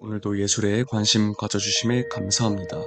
오늘도 예술에 관심 가져주심에 감사합니다.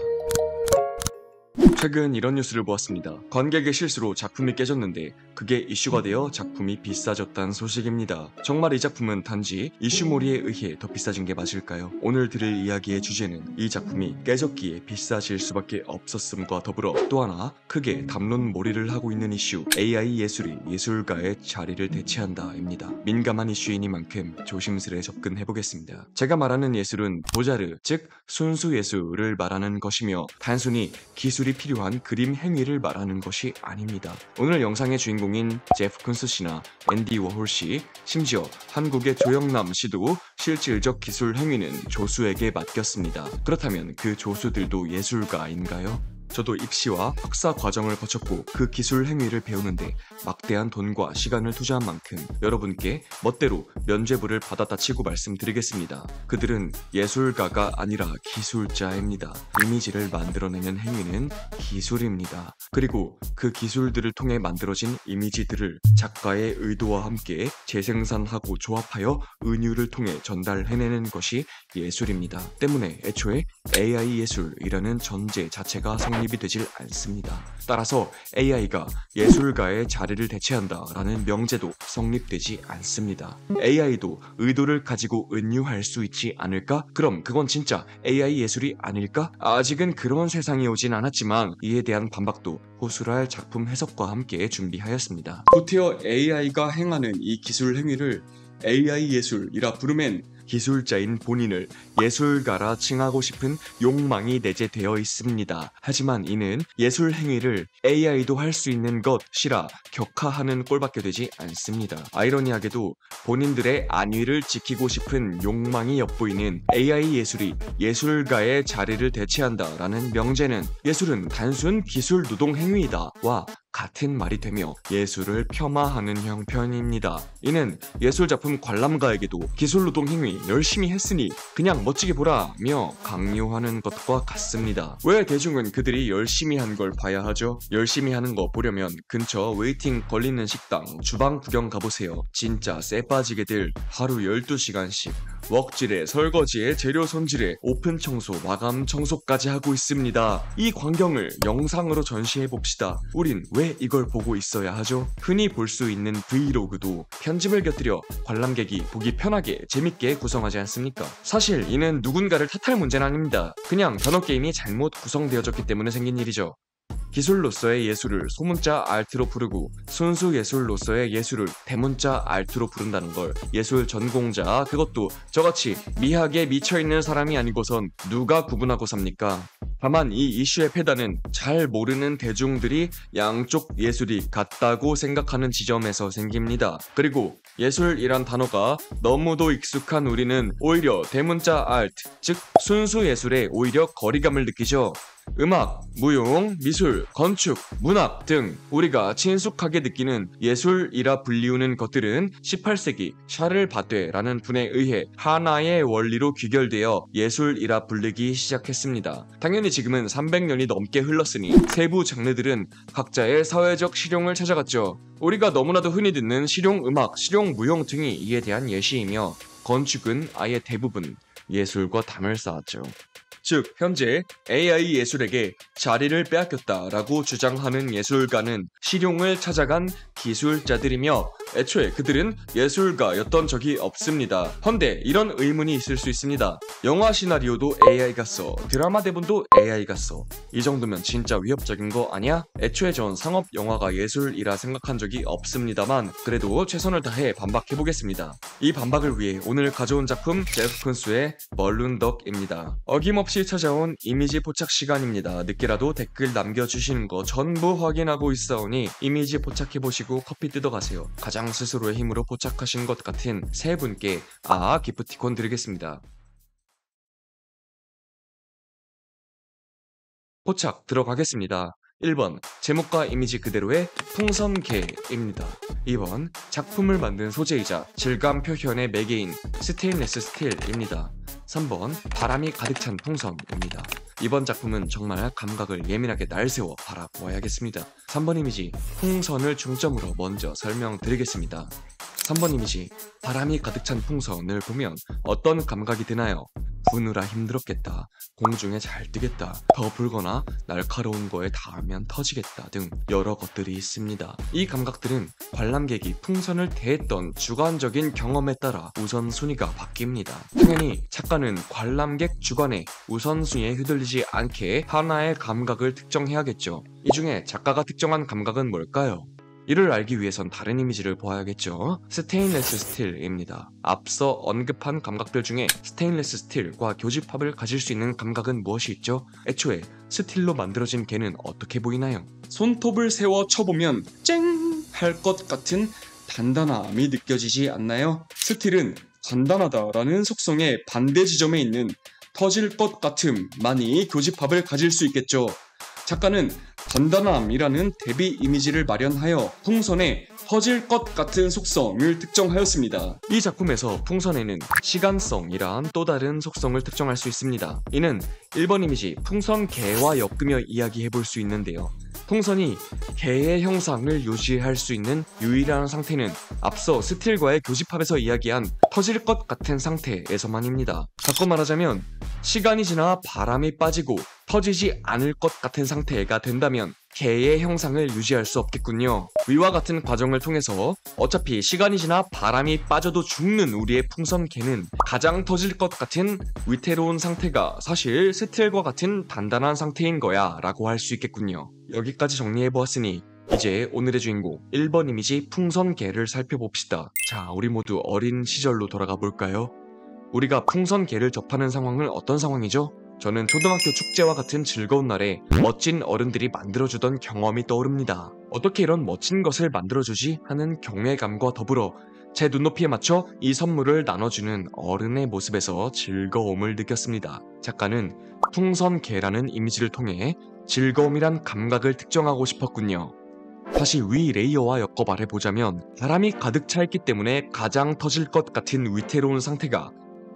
최근 이런 뉴스를 보았습니다. 관객의 실수로 작품이 깨졌는데 그게 이슈가 되어 작품이 비싸졌다는 소식입니다. 정말 이 작품은 단지 이슈몰이에 의해 더 비싸진 게 맞을까요? 오늘 들을 이야기의 주제는 이 작품이 깨졌기에 비싸질 수밖에 없었음과 더불어 또 하나 크게 담론몰이를 하고 있는 이슈, AI 예술이 예술가의 자리를 대체한다입니다. 민감한 이슈이니만큼 조심스레 접근해보겠습니다. 제가 말하는 예술은 보자르, 즉 순수 예술을 말하는 것이며 단순히 기술이 필요한 그림 행위를 말하는 것이 아닙니다. 오늘 영상의 주인공인 제프 쿤스 씨나 앤디 워홀 씨, 심지어 한국의 조영남 씨도 실질적 기술 행위는 조수에게 맡겼습니다. 그렇다면 그 조수들도 예술가인가요? 저도 입시와 학사 과정을 거쳤고 그 기술 행위를 배우는데 막대한 돈과 시간을 투자한 만큼 여러분께 멋대로 면죄부를 받았다 치고 말씀드리겠습니다. 그들은 예술가가 아니라 기술자입니다. 이미지를 만들어내는 행위는 기술입니다. 그리고 그 기술들을 통해 만들어진 이미지들을 작가의 의도와 함께 재생산하고 조합하여 은유를 통해 전달해내는 것이 예술입니다. 때문에 애초에 AI 예술이라는 전제 자체가 성립이 되질 않습니다. 따라서 AI가 예술가의 자리를 대체한다라는 명제도 성립되지 않습니다. AI도 의도를 가지고 은유할 수 있지 않을까? 그럼 그건 진짜 AI 예술이 아닐까? 아직은 그런 세상이 오진 않았지만 이에 대한 반박도 호술할 작품 해석과 함께 준비하였습니다. 후티어 AI가 행하는 이 기술 행위를 AI 예술이라 부르면 기술자인 본인을 예술가라 칭하고 싶은 욕망이 내재되어 있습니다. 하지만 이는 예술 행위를 AI도 할 수 있는 것이라 격하하는 꼴밖에 되지 않습니다. 아이러니하게도 본인들의 안위를 지키고 싶은 욕망이 엿보이는 AI 예술이 예술가의 자리를 대체한다라는 명제는 예술은 단순 기술 노동 행위이다와 같은 말이 되며 예술을 폄하하는 형편입니다. 이는 예술작품 관람가에게도 기술노동 행위 열심히 했으니 그냥 멋지게 보라며 강요하는 것과 같습니다. 왜 대중은 그들이 열심히 한 걸 봐야 하죠? 열심히 하는 거 보려면 근처 웨이팅 걸리는 식당, 주방 구경 가보세요. 진짜 쎄 빠지게들 하루 12시간씩 웍질에 설거지에 재료 손질에 오픈 청소, 마감 청소까지 하고 있습니다. 이 광경을 영상으로 전시해봅시다. 우린 왜 이걸 보고 있어야 하죠? 흔히 볼 수 있는 브이로그도 편집을 곁들여 관람객이 보기 편하게 재밌게 구성하지 않습니까? 사실 이는 누군가를 탓할 문제는 아닙니다. 그냥 변호게임이 잘못 구성되어졌기 때문에 생긴 일이죠. 기술로서의 예술을 소문자 알트로 부르고 순수 예술로서의 예술을 대문자 알트로 부른다는 걸 예술 전공자, 그것도 저같이 미학에 미쳐있는 사람이 아니고선 누가 구분하고 삽니까? 다만 이 이슈의 패단은 잘 모르는 대중들이 양쪽 예술이 같다고 생각하는 지점에서 생깁니다. 그리고 예술이란 단어가 너무도 익숙한 우리는 오히려 대문자 알트, 즉 순수 예술에 오히려 거리감을 느끼죠. 음악, 무용, 미술, 건축, 문학 등 우리가 친숙하게 느끼는 예술이라 불리우는 것들은 18세기 샤를 바떼라는 분에 의해 하나의 원리로 귀결되어 예술이라 불리기 시작했습니다. 당연히 지금은 300년이 넘게 흘렀으니 세부 장르들은 각자의 사회적 실용을 찾아갔죠. 우리가 너무나도 흔히 듣는 실용음악, 실용무용 등이 이에 대한 예시이며 건축은 아예 대부분 예술과 담을 쌓았죠. 즉 현재 AI 예술에게 자리를 빼앗겼다라고 주장하는 예술가는 실용을 찾아간 기술자들이며 애초에 그들은 예술가였던 적이 없습니다. 헌데 이런 의문이 있을 수 있습니다. 영화 시나리오도 AI가 써, 드라마 대본도 AI가 써. 이 정도면 진짜 위협적인 거 아니야? 애초에 전 상업 영화가 예술이라 생각한 적이 없습니다만 그래도 최선을 다해 반박해보겠습니다. 이 반박을 위해 오늘 가져온 작품 제프 쿤스의 멀룬덕입니다. 어김없이 찾아온 이미지 포착 시간입니다. 늦게라도 댓글 남겨주시는 거 전부 확인하고 있사오니 이미지 포착해보시고 커피 뜯어가세요. 가장 스스로의 힘으로 포착하신 것 같은 세 분께 기프티콘 드리겠습니다. 포착 들어가겠습니다. 1번 제목과 이미지 그대로의 풍선개입니다. 2번 작품을 만든 소재이자 질감 표현의 매개인 스테인레스 스틸입니다. 3번 바람이 가득 찬 풍선입니다. 이번 작품은 정말 감각을 예민하게 날세워 바라보아야겠습니다. 3번 이미지 풍선을 중점으로 먼저 설명드리겠습니다. 3번 이미지 바람이 가득 찬 풍선을 보면 어떤 감각이 드나요? 부느라 힘들었겠다, 공중에 잘 뜨겠다, 더 불거나 날카로운 거에 닿으면 터지겠다 등 여러 것들이 있습니다. 이 감각들은 관람객이 풍선을 대했던 주관적인 경험에 따라 우선순위가 바뀝니다. 당연히 작가는 관람객 주관의 우선순위에 휘둘리지 않게 하나의 감각을 특정해야겠죠. 이 중에 작가가 특정한 감각은 뭘까요? 이를 알기 위해선 다른 이미지를 보아야겠죠. 스테인레스 스틸입니다. 앞서 언급한 감각들 중에 스테인레스 스틸과 교집합을 가질 수 있는 감각은 무엇이 있죠? 애초에 스틸로 만들어진 개는 어떻게 보이나요? 손톱을 세워 쳐보면 쨍! 할 것 같은 단단함이 느껴지지 않나요? 스틸은 단단하다라는 속성의 반대 지점에 있는 터질 것 같음만이 교집합을 가질 수 있겠죠. 작가는 단단함이라는 대비 이미지를 마련하여 풍선의 터질 것 같은 속성을 특정하였습니다. 이 작품에서 풍선에는 시간성이란 또 다른 속성을 특정할 수 있습니다. 이는 1번 이미지 풍선 개와 엮으며 이야기해볼 수 있는데요. 풍선이 개의 형상을 유지할 수 있는 유일한 상태는 앞서 스틸과의 교집합에서 이야기한 터질 것 같은 상태에서만입니다. 바꿔 말하자면 시간이 지나 바람이 빠지고 터지지 않을 것 같은 상태가 된다면 개의 형상을 유지할 수 없겠군요. 위와 같은 과정을 통해서 어차피 시간이 지나 바람이 빠져도 죽는 우리의 풍선 개는 가장 터질 것 같은 위태로운 상태가 사실 스틸과 같은 단단한 상태인 거야 라고 할 수 있겠군요. 여기까지 정리해보았으니 이제 오늘의 주인공 1번 이미지 풍선 개를 살펴봅시다. 자, 우리 모두 어린 시절로 돌아가 볼까요? 우리가 풍선 개를 접하는 상황은 어떤 상황이죠? 저는 초등학교 축제와 같은 즐거운 날에 멋진 어른들이 만들어주던 경험이 떠오릅니다. 어떻게 이런 멋진 것을 만들어주지 하는 경외감과 더불어 제 눈높이에 맞춰 이 선물을 나눠주는 어른의 모습에서 즐거움을 느꼈습니다. 작가는 풍선개라는 이미지를 통해 즐거움이란 감각을 특정하고 싶었군요. 다시 위 레이어와 엮어 말해보자면 바람이 가득 차 있기 때문에 가장 터질 것 같은 위태로운 상태가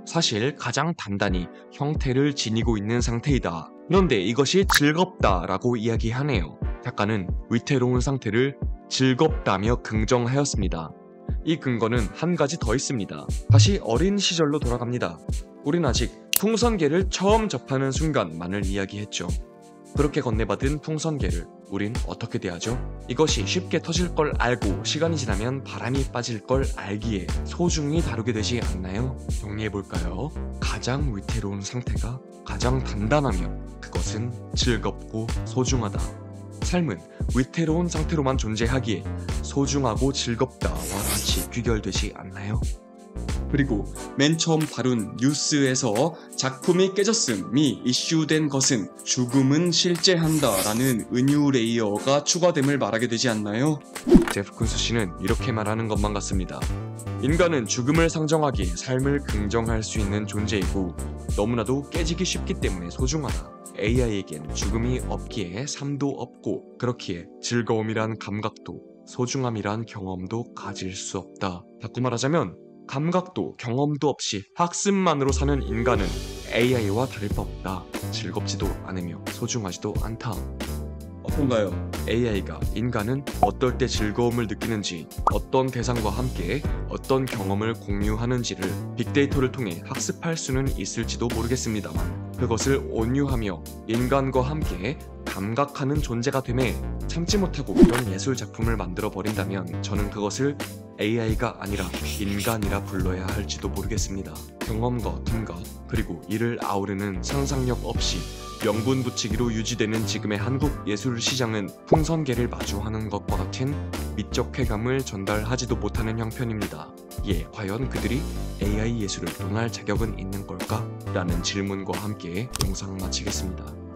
사실 가장 단단히 형태를 지니고 있는 상태이다. 그런데 이것이 즐겁다라고 이야기하네요. 작가는 위태로운 상태를 즐겁다며 긍정하였습니다. 이 근거는 한 가지 더 있습니다. 다시 어린 시절로 돌아갑니다. 우린 아직 풍선개를 처음 접하는 순간만을 이야기했죠. 그렇게 건네받은 풍선개를 우린 어떻게 대하죠? 이것이 쉽게 터질 걸 알고 시간이 지나면 바람이 빠질 걸 알기에 소중히 다루게 되지 않나요? 정리해볼까요? 가장 위태로운 상태가 가장 단단하면 그것은 즐겁고 소중하다. 삶은 위태로운 상태로만 존재하기에 소중하고 즐겁다와 같이 귀결되지 않나요? 그리고 맨 처음 다룬 뉴스에서 작품이 깨졌음이 이슈된 것은 죽음은 실제한다 라는 은유 레이어가 추가됨을 말하게 되지 않나요? 제프 쿤스 씨는 이렇게 말하는 것만 같습니다. 인간은 죽음을 상정하기에 삶을 긍정할 수 있는 존재이고 너무나도 깨지기 쉽기 때문에 소중하다. AI에겐 죽음이 없기에 삶도 없고 그렇기에 즐거움이란 감각도 소중함이란 경험도 가질 수 없다. 바꿔 말하자면 감각도 경험도 없이 학습만으로 사는 인간은 AI와 다를 바 없다. 즐겁지도 않으며 소중하지도 않다. 어떤가요? AI가 인간은 어떨 때 즐거움을 느끼는지, 어떤 대상과 함께 어떤 경험을 공유하는지를 빅데이터를 통해 학습할 수는 있을지도 모르겠습니다만 그것을 온유하며 인간과 함께 감각하는 존재가 됨에 참지 못하고 이런 예술 작품을 만들어 버린다면 저는 그것을 AI가 아니라 인간이라 불러야 할지도 모르겠습니다. 경험과 감각 그리고 이를 아우르는 상상력 없이 명분 붙이기로 유지되는 지금의 한국 예술 시장은 풍선개를 마주하는 것과 같은 미적 쾌감을 전달하지도 못하는 형편입니다. 과연 그들이 AI 예술을 논할 자격은 있는 걸까? 라는 질문과 함께 영상 마치겠습니다.